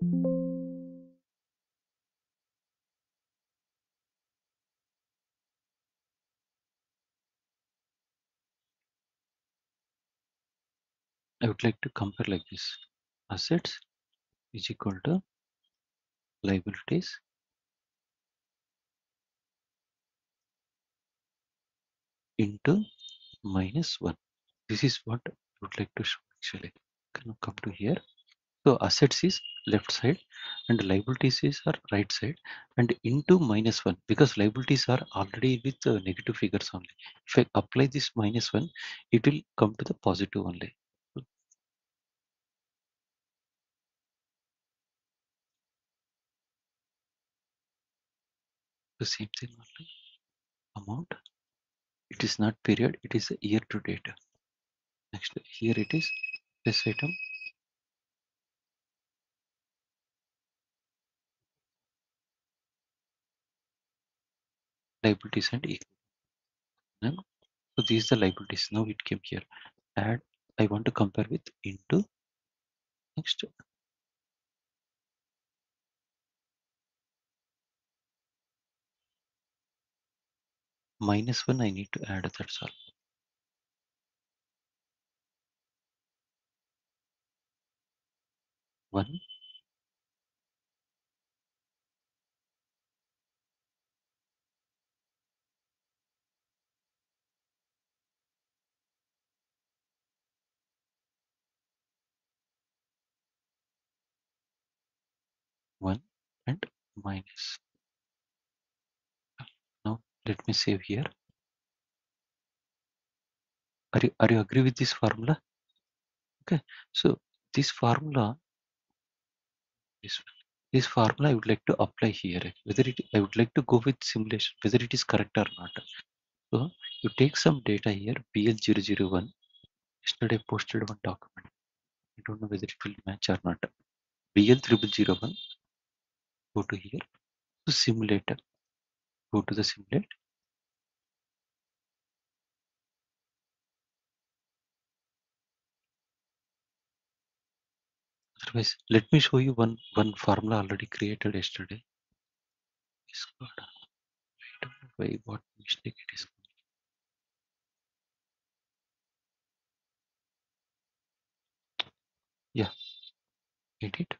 I would like to compare like this. Assets is equal to liabilities into -1. This is what I would like to show actually. Can you come to here? So assets is left side and liabilities is our right side and into -1 because liabilities are already with negative figures only. If I apply this -1, it will come to the positive only. The same thing only. Amount. It is not period. It is a year to date. Next here it is this item. Liabilities and equal. So these are the liabilities. Now it came here. Add. I want to compare with into. Next -1 I need to add, that's all. 1 1 and minus. Now let me save here. Are you agree with this formula? Okay, so this formula this this formula I would like to apply here. Whether it I would like to go with simulation, whether it is correct or not. So you take some data here, BL001. Yesterday I posted one document. I don't know whether it will match or not. BL0001. Go to here. To simulator. Go to the simulate. Otherwise, let me show you one formula already created yesterday. Discord. I don't know why what mistake it is. Yeah, edit.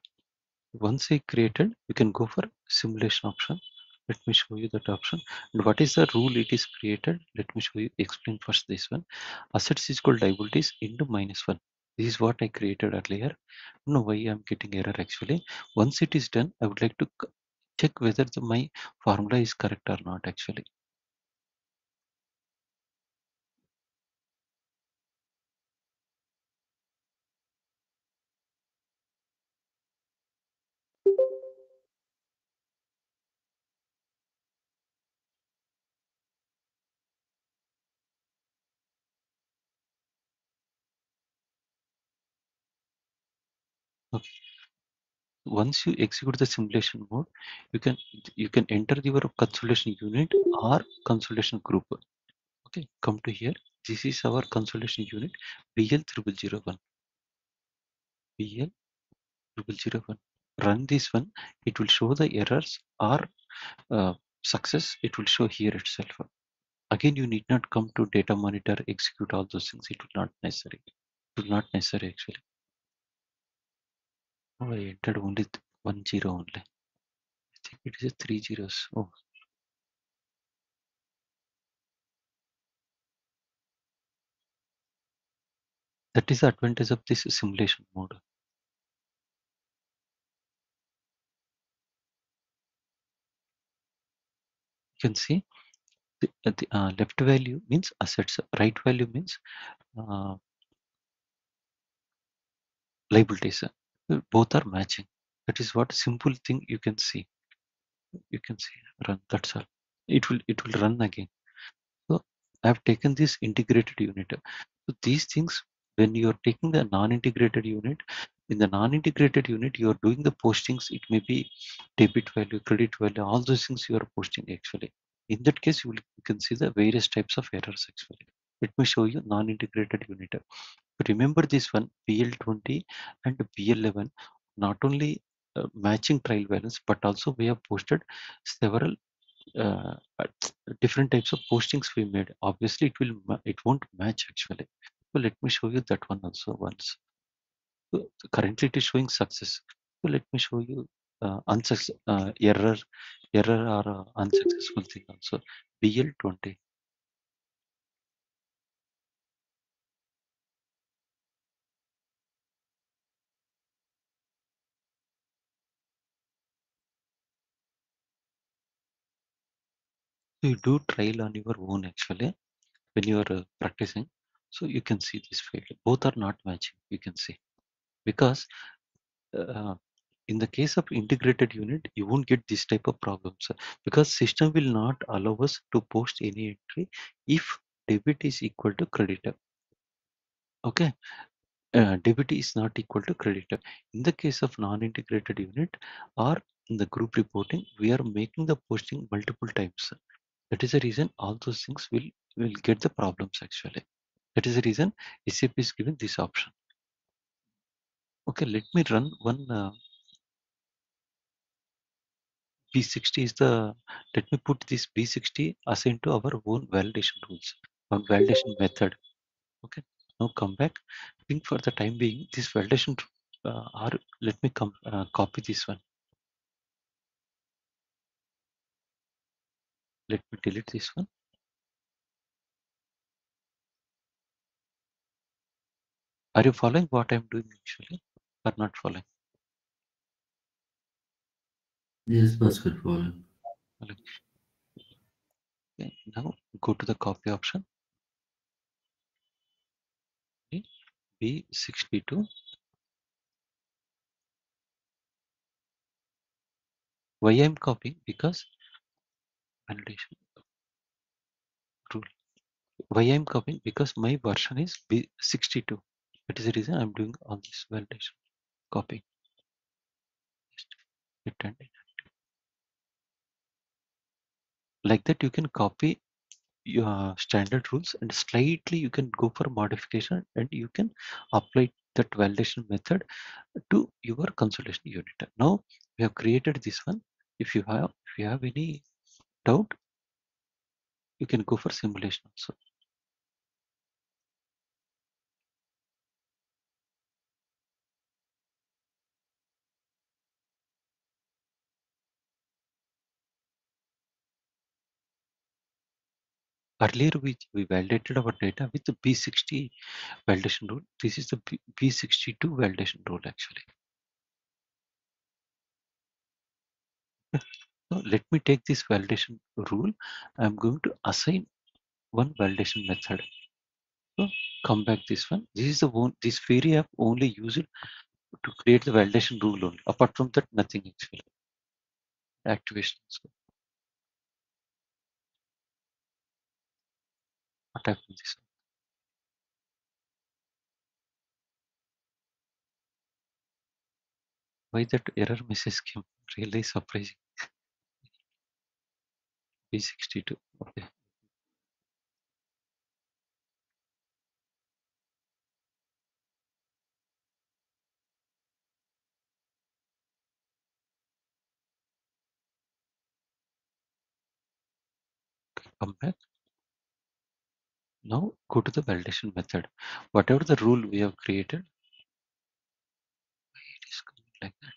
Once I created, you can go for simulation option. Let me show you that option. And what is the rule it is created? Let me show you. Explain first this one. Assets is called liabilities into -1. This is what I created earlier. No, why I'm getting error actually. Once it is done, I would like to check whether my formula is correct or not actually. Okay. Once you execute the simulation mode, you can enter your consolidation unit or consolidation group. Okay, come to here. This is our consolidation unit BL0001. BL0001. Run this one. It will show the errors or success. It will show here itself. Again, you need not come to data monitor, execute all those things. It will not necessary. It will not necessary actually. Oh, I entered only 10 only. I think it is a 3 zeros. Oh, that is the advantage of this simulation mode. You can see the left value means assets, right value means uh, liabilities. Both are matching. That is what simple thing you can see. You can see run. That's all. It will run again. So I have taken this integrated unit. So these things, when you are taking the non-integrated unit, in the non-integrated unit, you are doing the postings. It may be debit value, credit value, all those things you are posting actually. In that case, you can see the various types of errors actually. Let me show you non-integrated unit. Remember this one, PL20 and PL11, not only matching trial balance, but also we have posted several uh, uh, different types of postings we made. Obviously it won't match actually. So let me show you that one also once. So currently it is showing success. So let me show you error or unsuccessful thing also. BL20. So you do trial on your own actually when you are practicing. So you can see this failed. Both are not matching. You can see because uh, in the case of integrated unit, you won't get this type of problems because system will not allow us to post any entry if debit is equal to creditor. Okay, debit is not equal to creditor. In the case of non-integrated unit or in the group reporting, we are making the posting multiple times. That is the reason all those things will get the problems actually. That is the reason SAP is giving this option. Okay, let me run one B60 is the, let me put this B60 assigned to our own validation rules, our validation method. Okay, now come back. Think for the time being, this validation, or let me copy this one. Let me delete this one. Are you following what I'm doing actually or not following? Yes, Bhaskar, follow. Following. Okay, now go to the copy option. Okay, B62. Why I'm copying? Because validation rule. Why I'm copying? Because my version is B62. That is the reason I'm doing all this validation. Copy. Just hit and like that you can copy your standard rules and slightly you can go for modification and you can apply that validation method to your consolidation unit. Now we have created this one. If you have any doubt, you can go for simulation also. Earlier we validated our data with the B60 validation rule. This is the B62 validation rule actually. So let me take this validation rule. I'm going to assign one validation method. So come back this one. This is the one, this Fairy app only use it to create the validation rule only. Apart from that, nothing actually. Activation. So what happened this one? Why that error message came? Really surprising. B62. Okay, come back. Now go to the validation method. Whatever the rule we have created, it is coming like that.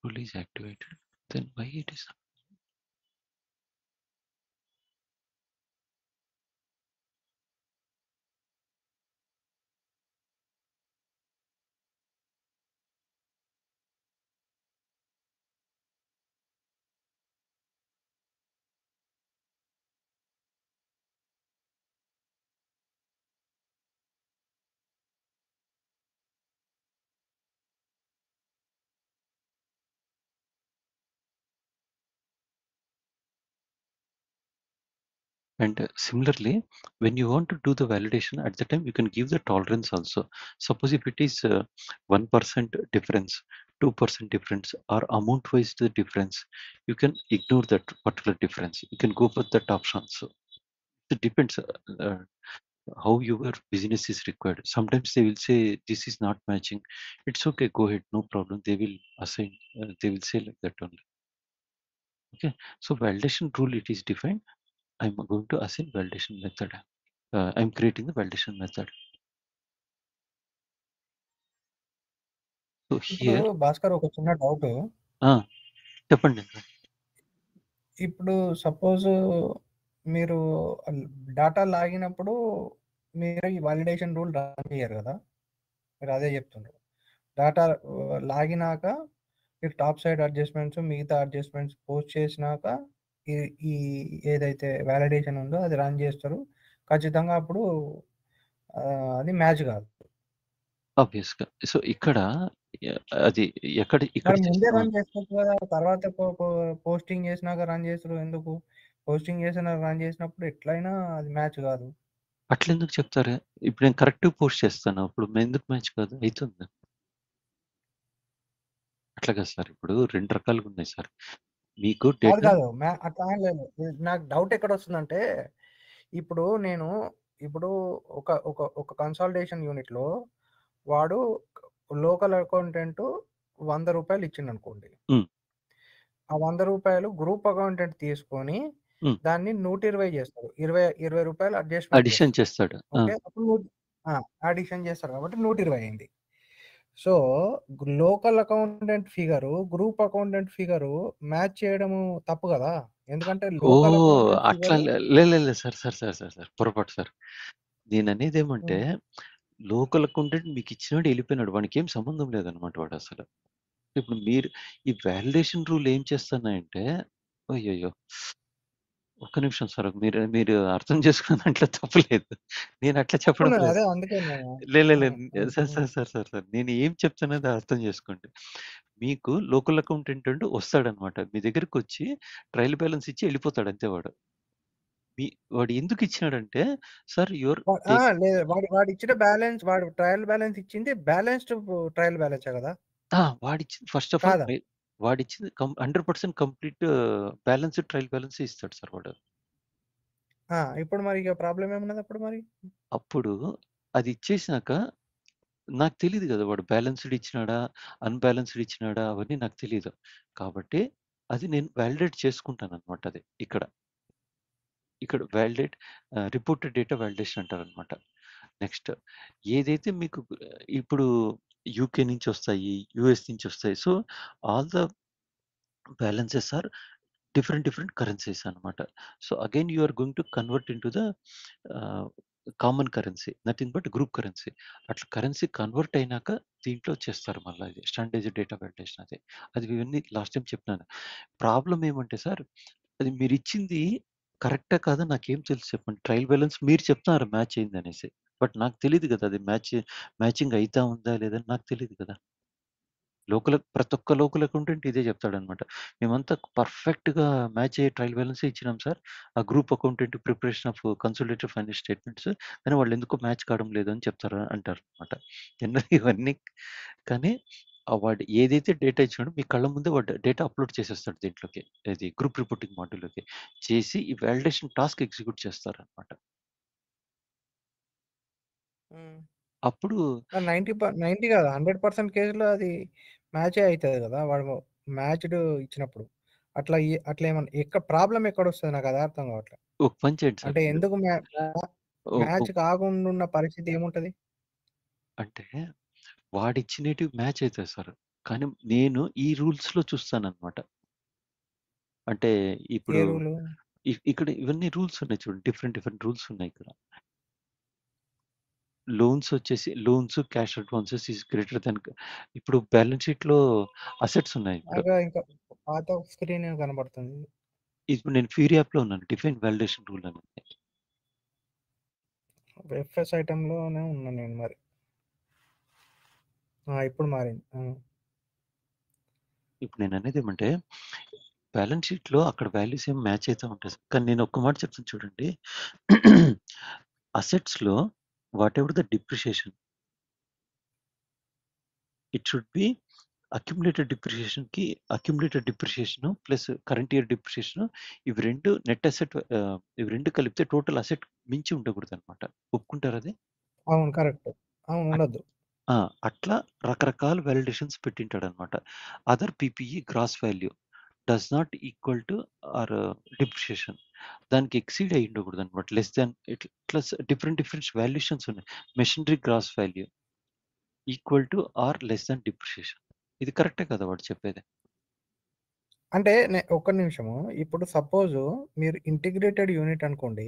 Rule is activated. Then why it is And similarly, when you want to do the validation, at the time you can give the tolerance also. Suppose if it is 1% difference, 2% difference, or amount wise the difference, you can ignore that particular difference, you can go for that option. So it depends how your business is required. Sometimes they will say this is not matching, it's okay, go ahead, no problem, they will assign, they will say like that only. Okay, so validation rule, it is defined. I'm going to assign validation method. I'm creating the validation method. So ఇప్పుడు here, Bhaskar ఒక చిన్న doubt. చెప్పండి. ఇప్పుడు suppose మీరు data లాగినప్పుడు మీరు ఈ validation rule run చేయరు కదా, మీరు అదే చెప్తున్నారు. డేటా లాగినాక మీరు టాప్ సైడ్ అడ్జస్ట్మెంట్స్ మిగతా అడ్జస్ట్మెంట్స్ పోస్ట్ చేసినాక ఈ ఈ ఏదైతే వాలిడేషన్ ఉందో అది రన్ చేస్తారు. ఖచ్చితంగా అప్పుడు అది మ్యాచ్ కాదు. ఆబ్వియస్‌గా. సో ఇక్కడ అది ఎక్కడ ఇక్కడ మరి ముందే చేస్తాం. రన్ చేసుకోవచ్చు కదా, తర్వాత పోస్టింగ్ చేసినాక రన్ చేస్తారు ఎందుకు? పోస్టింగ్ చేసిన రన్ చేసినప్పుడు ఎట్లయినా అది మ్యాచ్ కాదు. అట్లెందుకు చెప్తారు? ఇప్పుడు నేను కరెక్ట్‌గా పోస్ట్ చేస్తాను. అప్పుడు ఎందుకు మ్యాచ్ కాదు? అయితుంది. అట్లా కాదు సార్. ఇప్పుడు 2 రకాలుగా ఉన్నాయి సార్. మీకు కాదు డేటా కాదు అట్లా ఏం లేదు. నాకు డౌట్ ఎక్కడ వస్తుందంటే, ఇప్పుడు నేను ఇప్పుడు ఒక ఒక ఒక కన్సాలిడేషన్ యూనిట్లో వాడు లోకల్ అకౌంటెంట్ ₹100 ఇచ్చిండు అనుకోండి. హ్మ్. ఆ ₹100 గ్రూప్ అకౌంటెంట్ తీసుకొని హ్మ్. దాన్ని 120 చేస్తాడు. ₹20 అడ్జస్ట్మెంట్ అడిషన్ చేస్తాడు. ఓకే, అప్పుడు అడిషన్ చేస్తారు కాబట్టి 120 అయింది. So local accountant figure group accountant figure match చేయడము తప్పు కదా, ఎందుకంటే లోకల్ ఓహ్! అకౌంటెంట్ అట్లా ఫిగరు లేదు సార్. పొరపాటు సార్. నేననేదేమంటే లోకల్ అకౌంటెంట్ మీకిచ్చినోడు ఎళ్ళిపోయినాడు. వానికేం సంబంధం లేదనమాట వాడసలు. ఇప్పుడు మీరు ఈ వాలిడేషన్ రూల్ ఏం చేస్తున్నాయంటే, అయ్యయ్యో! ఒక్క నిమిషం సార్. మీరు మీరు అర్థం చేసుకున్న దాంట్లో తప్పు లేదు. నేను అట్లా చెప్పడం లేదు. అదే అందుకే నేను సార్. నేను ఏం చెప్తున్నానో అర్థం చేసుకోండి. మీకు లోకల్ అకౌంటెంట్ వస్తాడనమాట. మీ దగ్గరికొచ్చి ట్రయల్ బ్యాలెన్స్ ఇచ్చి ఎళ్ళిపోతాడు అంతే వాడు. వాడు ఎందుకు ఇచ్చినాడంటే, సార్ యువర్ లేదు, వాడు ఇచ్చిన బ్యాలెన్స్, వాడు ట్రయల్ బ్యాలెన్స్ ఇచ్చింది బ్యాలెన్స్డ్ ట్రయల్ బ్యాలెన్సే కదా. వాడిచ్చింది ఫస్ట్ ఆఫ్ ఆల్ కాదా? వాడిచ్చింది 100% కంప్లీట్ బ్యాలెన్స్‌డ్ ట్రయల్ బ్యాలెన్సే ఇస్తాడు సార్ వాడు. ఇప్పుడు మరి ఇక ప్రాబ్లమ్ ఏమున్నది అప్పుడు మరి? అప్పుడు అది ఇచ్చేసినాక నాకు తెలీదు గదా! వాడు బ్యాలెన్స్‌డ్ ఇచ్చినాడా? అన్‌బ్యాలెన్స్‌డ్ ఇచ్చినాడా? అవన్నీ నాకు తెలీదు. కాబట్టి అది నేను వాలిడేట్ చేసుకుంటాననమాట అది ఇక్కడ. ఇక్కడ రిపోర్టెడ్ డేటా వాలిడేషన్ అంటారనమాట. నెక్స్ట్ ఏదైతే మీకు ఇప్పుడు యూకే నుంచొస్తాయి, యూఎస్ నుంచొస్తాయి. So, all the balances are different currencies అనమాట. So, again you are going to convert into the ah, common currency. Nothing but group currency. అట్లా కరెన్సీ కన్వర్ట్ అయినాక దీంట్లో చేస్తారు మళ్ళా ఇది. స్టాండర్డైజ్డ్ డేటా వాలిడేషన్ అది. అది ఇవన్నీ లాస్ట్ టైమ్ చెప్పినాను. ప్రాబ్లమ్ ఏమంటే సార్, అది మీరిచ్చింది కరెక్టా కాదా నాకేం తెలుసు చెప్పండి. ట్రయల్ బ్యాలెన్స్ మీరు చెప్తున్నారు మ్యాచ్ అయిందనేసి. బట్ నాకు తెలీదు గదా! అది మ్యాచింగ్ అయితా ఉందా లేదా అని నాకు తెలీదు కదా! ప్రతి ఒక్క లోకల్ అకౌంటెంట్ ఇదే చెప్తాడనమాట. మేమంతా పర్ఫెక్ట్‌గా మ్యాచ్ అయ్యే ట్రయల్ బ్యాలెన్సే ఇచ్చినాం సార్. ఆ group accountant preparation of consolidated financial statements కానీ వాళ్ళెందుకో మ్యాచ్ కావడం లేదు అని అంటారనమాట. ఇవన్నీ కానీ వాడు ఏదైతే డేటా ఇచ్చినాడో మీ కళ్ళ ముందే వాడు డేటా అప్‌లోడ్ చేసేస్తాడు దీంట్లోకి. ఇది గ్రూప్ రిపోర్టింగ్ మాడ్యూల్‌లోకి. చేసి ఈ వాలిడేషన్ టాస్క్ ఎగ్జిక్యూట్ చేస్తారనమాట. అప్పుడు 90 కాదు, 100% కేసులో అది మ్యాచే అవుతుంది కదా, వాడు మ్యాచ్డ్ ఇచ్చినప్పుడు. అట్లా ఏమన్నా ప్రాబ్లం ఎక్కడొస్తుంది నాకు అది అర్థం కావట్లేదు. ఒక పని చేయండి సార్ అంటే మీరు. ఎందుకు ఓ ఓ మ్యాచ్ కాకుండా ఉన్న పరిస్థితి ఏముంటది? అంటే వాడిచ్చినేటివి మ్యాచ్ అయితాయి సార్. కానీ నేను ఈ రూల్స్‌లో చూస్తాననమాట. అంటే ఏ ఇప్పుడు రూలు? ఇక్కడ ఇవన్నీ రూల్స్ ఉన్నాయి చూడండి. డిఫరెంట్ రూల్స్ ఉన్నాయి ఇక్కడ. Loans, cash advances is greater than ఇప్పుడు బ్యాలెన్స్ షీట్‌లో అసెట్స్ ఉన్నాయి ఇప్పుడు. బాగా ఇంకా పాత స్క్రీన్ కనబడుతుంది. ఇప్పుడు నేను ఫీర్ యాప్‌లో ఉన్నాను. డిఫైన్ వాలిడేషన్ రూల్ అని. ఎఫ్ఎస్ ఐటెంలోనే ఉన్నా నేను మరి. ఇప్పుడు మారింది. ఇప్పుడు నేననేదేమంటే బ్యాలెన్స్ షీట్‌లో అక్కడ వాల్యూస్ ఏమి మ్యాచ్ అయితా ఉంటాయి సార్. కానీ నేను ఒక్క మాట చెప్తాను చూడండి. అసెట్స్‌లో whatever the depreciation it should be accumulated depreciation plus current year depreciation ఇవి 2 నెట్ అసెట్ ఇవి 2 కలిపితే టోటల్ అసెట్ మించి ఉండకూడదనమాట. ఒప్పుకుంటారా అది? అవును. కరెక్ట్. అవును. అట్ ఉండొద్దు. ఆ! అట్లా రకరకాల వాలిడేషన్స్ పెట్టింటాడనమాట. Other PPE gross value does not equal to or depreciation. దానికి ఎక్సీడ్ అయ్యి ఉండకూడదనమాట. లెస్ దాన్ ఇట్లా డిఫరెంట్ వాల్యుయేషన్స్ ఉన్నాయి. Machinery gross value equal to or less than depreciation. ఇది కరెక్టే కదా వాడు చెప్పేది? అంటే ఒక్క నిమిషము. ఇప్పుడు సపోజు మీరు ఇంటిగ్రేటెడ్ యూనిట్ అనుకోండి.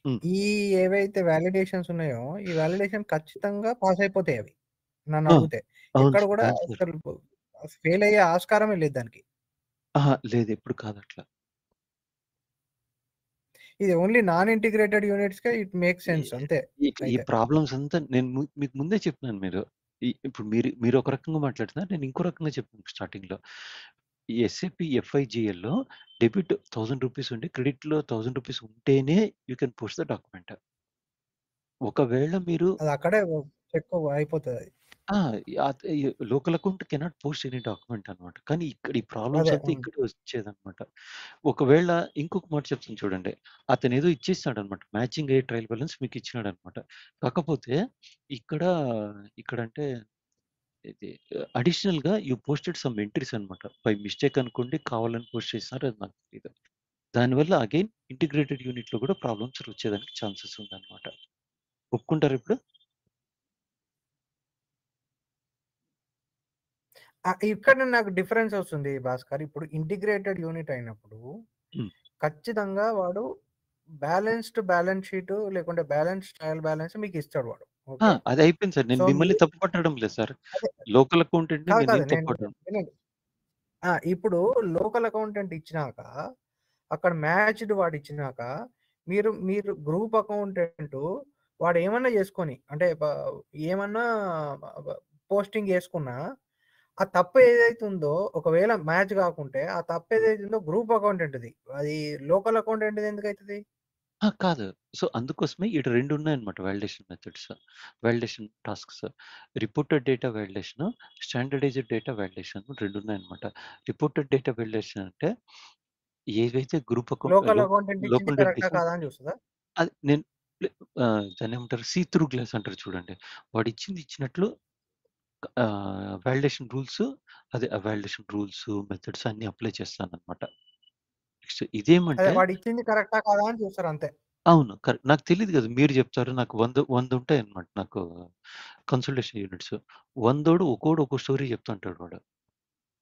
హ్మ్. ఈ ఏవైతే వాలిడేషన్స్ ఉన్నాయో, ఈ వాలిడేషన్ ఖచ్చితంగా పాస్ అయిపోతాయి అవి. నన్ను ఆ! అడిగితే. అవును ఎక్కడ సార్. కూడా అవును సార్. అసలు ఫెయిల్ అయ్యే ఆస్కారమే లేదు దానికి. అహా! లేదు ఎప్పుడు కాదట్లా. ఇది ఓన్లీ నాన్ ఇంటిగ్రేటెడ్ యూనిట్స్‌కే ఇట్ మేక్స్ ఈ సెన్స్ అంతే ఈ అయితే. ప్రాబ్లమ్స్ అంతా నేను మీకు ముందే చెప్పినాను మీరు. ఇప్పుడు మీరు ఒక రకంగా మాట్లాడుతున్నారు. నేను ఇంకో రకంగా చెప్పాను స్టార్టింగ్‌లో. ఈ ఎస్ఏపీ ఎఫ్ఐజీఎల్‌లో డెబిట్ రూ. 1000 ఉండి క్రెడిట్‌లో రూ. 1000 ఉంటేనే you can push the document. ఒకవేళ మీరు అది అక్కడే చెక్ అయిపోతదది. ఆ! Local account cannot post any document అన్నమాట. కానీ ఇక్కడ ఈ ప్రాబ్లమ్స్ అదే. అంతా ఇక్కడే వచ్చేదన్నమాట. ఒకవేళ ఇంకొక మాట చెప్తాను చూడండి. అతనేదో ఇచ్చేసాడన్నమాట. మ్యాచింగ్ అయ్యే ట్రయల్ బాలన్స్ మీకు ఇచ్చినాడన్నమాట. కాకపోతే ఇక్కడ ఇక్కడంటే ఇది అడిషనల్‌గా యూ పోస్టెడ్ సమ్ ఎంట్రీస్ అన్నమాట. బై మిస్టేక్ అనుకోండి, కావాలని పోస్ట్ చేసినారో అది నాకు తెలీదు. దానివల్ల అగైన్ ఇంటిగ్రేటెడ్ యూనిట్‌లో కూడా ప్రాబ్లమ్స్ వచ్చేదానికి ఛాన్సెస్ ఉందన్నమాట. ఒప్పుకుంటారా ఇప్పుడు? ఇక్కడ నాకు డిఫరెన్స్ వస్తుంది భాస్కర్. ఇప్పుడు ఇంటిగ్రేటెడ్ యూనిట్ అయినప్పుడు హ్మ్. ఖచ్చితంగా వాడు బ్యాలెన్స్డ్ బ్యాలెన్స్ షీట్ లేకుంటే బ్యాలెన్స్ ట్రయల్ బ్యాలెన్స్ మీకు ఇస్తాడు వాడు. ఓకే. అది అయిపోయింది సార్. నేను సో, మిమ్మల్ని తప్పు పట్టడం లేదు సార్. అదే లోకల్ అకౌంటెంట్‌ని కాదు. నేనేం తప్పు పట్టను. వినండి. ఇప్పుడు లోకల్ అకౌంటెంట్ ఇచ్చినాక, అక్కడ మ్యాచ్డ్ వాడు ఇచ్చినాక, మీరు మీరు గ్రూప్ అకౌంటెంట్ వాడు ఏమన్నా చేసుకొని అంటే ఏమన్నా పోస్టింగ్ చేసుకున్నా, ఆ తప్పు ఏదైతే ఉందో ఒకవేళ మ్యాచ్ కాకుంటే, ఆ తప్పు ఏదైతే ఉందో గ్రూప్ అకౌంటెంట్‌ది. అది లోకల్ అకౌంటెంట్‌ది ఎందుకైతది? కాదు. సో, అందుకోసమే ఈడ 2 ఉన్నాయన్నమాట validation methods. Validation tasks. Reported data validation, standardized data validation 2 ఉన్నాయన్నమాట. రిపోర్టెడ్ డేటా వాలిడేషన్ అంటే ఏవైతే గ్రూప్ అకౌంట్ లోకల్ అకౌంటెంట్ ఇచ్చింది లోకల్ కరెక్టా ఎంటిటీస్ కాదా అని చూస్తదా? అది నేను దాన్నేమంటారు సీ త్రూ గ్లాస్ అంటారు చూడండి. వాడిచ్చింది ఇచ్చినట్లు validation rules validation rules, methods అన్నీ అప్లై చేస్తానన్నమాట. నెక్స్ట్ అదే ఇదేమంటే వాడు ఇచ్చింది కరెక్టా కాదా అని చూస్తారు అంతే. అవును. నాకు తెలీదు గదా! మీరు జెప్తారు. నాకు 100 ఉంటాయన్నమాట నాకు కన్సల్టేషన్ యూనిట్స్. 100 ఒక్కోడు ఒక్కో స్టోరీ చెప్తుంటాడు వాడు.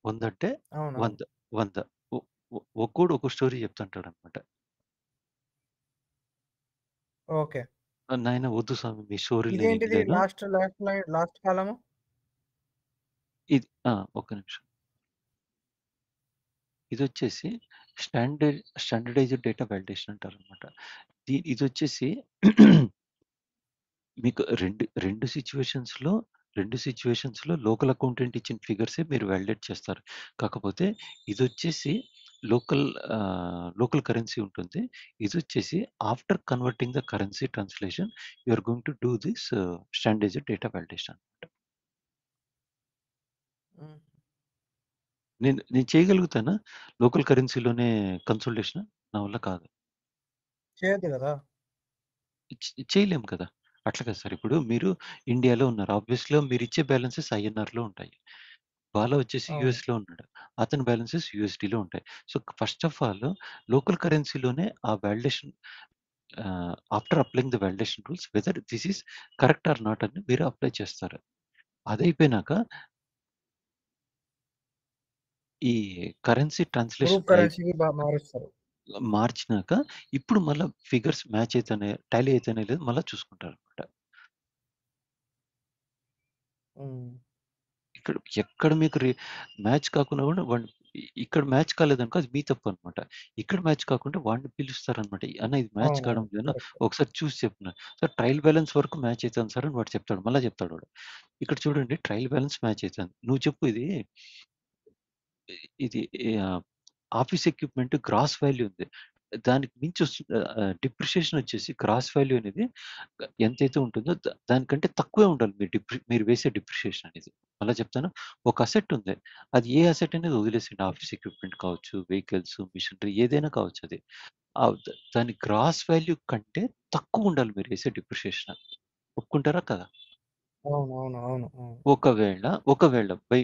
100 అంటే అవునవును. 100, 100 ఒ ఒ ఒక్కోడు ఒక్కో స్టోరీ చెప్తుంటాడన్నమాట. ఓకే. నాయన వద్దు స్వామి మీ స్టోరీలు నేను ఇదేంటిది ఇనలేను. లాస్ట్ లైన్ లాస్ట్ కాలము? ఇది ఒక్క నిమిషం. ఇదొచ్చేసి స్టాండర్డైజ్డ్ డేటా వాలిడేషన్ అంటారన్నమాట. ఇదొచ్చేసి మీకు 2 సిట్యుయేషన్స్‌లో లోకల్ అకౌంటెంట్ ఇచ్చిన ఫిగర్సే మీరు వాలిడేట్ చేస్తారు. కాకపోతే ఇదొచ్చేసి లోకల్ కరెన్సీ ఉంటుంది. ఇదొచ్చేసి after converting the currency translation you are going to do this standardised data validation అన్నమాట. హ్మ్. నేను చేయగలుగుతానా? Local కరెన్సీలోనే consolidation? నా వల్ల కాదు. చేయొద్దు గదా! చేయలేము కదా! అట్లా కాదు సార్. ఇప్పుడు మీరు ఇండియాలో ఉన్నారు. ఆబ్వియస్‌లో మీరిచ్చే బ్యాలెన్సెస్ ఐఎన్ఆర్‌లో ఉంటాయి. బాలా వచ్చేసి అవును. యూఎస్‌లో ఉన్నాడు. అతని బ్యాలెన్సెస్ యూఎస్‌డీలో ఉంటాయి. So, first of all local కరెన్సీలోనే ఆ validation after applying the validation rules whether this is correct or not అని మీరు అప్లై చేస్తారు. అదయిపోయినాక ఈ కరెన్సీ గ్రూప్ ట్రాన్స్‌లేషన్ కరెన్సీకి మారుస్తారు. మార్చినాక ఇప్పుడు మళ్ళా ఫిగర్స్ మ్యాచ్ అయితున్నాయా, టాలీ అయితున్నాయో లేదో మళ్ళా చూసుకుంటారనమాట. హ్మ్. ఎక్కడ మీకు మ్యాచ్ కాకున్నా కూడా ఇక్కడ మ్యాచ్ కాలేదనుకో అది మీ తప్పనమాట. ఇక్కడ మ్యాచ్ కాకుంటే వాడిని పిలుస్తారనమాట. "అన్న ఇది మ్యాచ్ కావడం అవునవును. లేదు. కరెక్ట్. ఒకసారి చూసి చెప్పు" సార్ ట్రయల్ బ్యాలెన్స్ వరకు మ్యాచ్ అయితాంది సార్ అని వాడు చెప్తాడు. మళ్ళా చెప్తాడు వాడు. ఇక్కడ చూడండి ట్రయల్ బ్యాలెన్స్ మ్యాచ్ అయితాంది. నువ్వు చెప్పు ఇది ఇది ఆహ్, ఆఫీస్ ఎక్విప్మెంట్ గ్రాస్ వాల్యూ ఉంది. దానికి మించి వస్తుంది. డిప్రిషియేషన్ వచ్చేసి గ్రాస్ వాల్యూ అనేది ఎంతైతే ఉంటుందో దానికంటే తక్కువే ఉండాలి మీరు వేసే డిప్రిషియేషన్ అనేది. మళ్ళా చెప్తాను. ఒక అసెట్ ఉంది. అది ఏ అసెట్ అనేది వదిలేసేయండి. ఆఫీస్ ఎక్విప్మెంట్ కావచ్చు, వెహికల్స్, మిషనరీ ఏదైనా కావచ్చు అది. దాని గ్రాస్ వాల్యూ కంటే తక్కువ ఉండాలి మీరు వేసే డిప్రిషియేషన్. ఒప్పుకుంటారా కదా? అవును. అవును. అవును. అవును. ఒకవేళ బై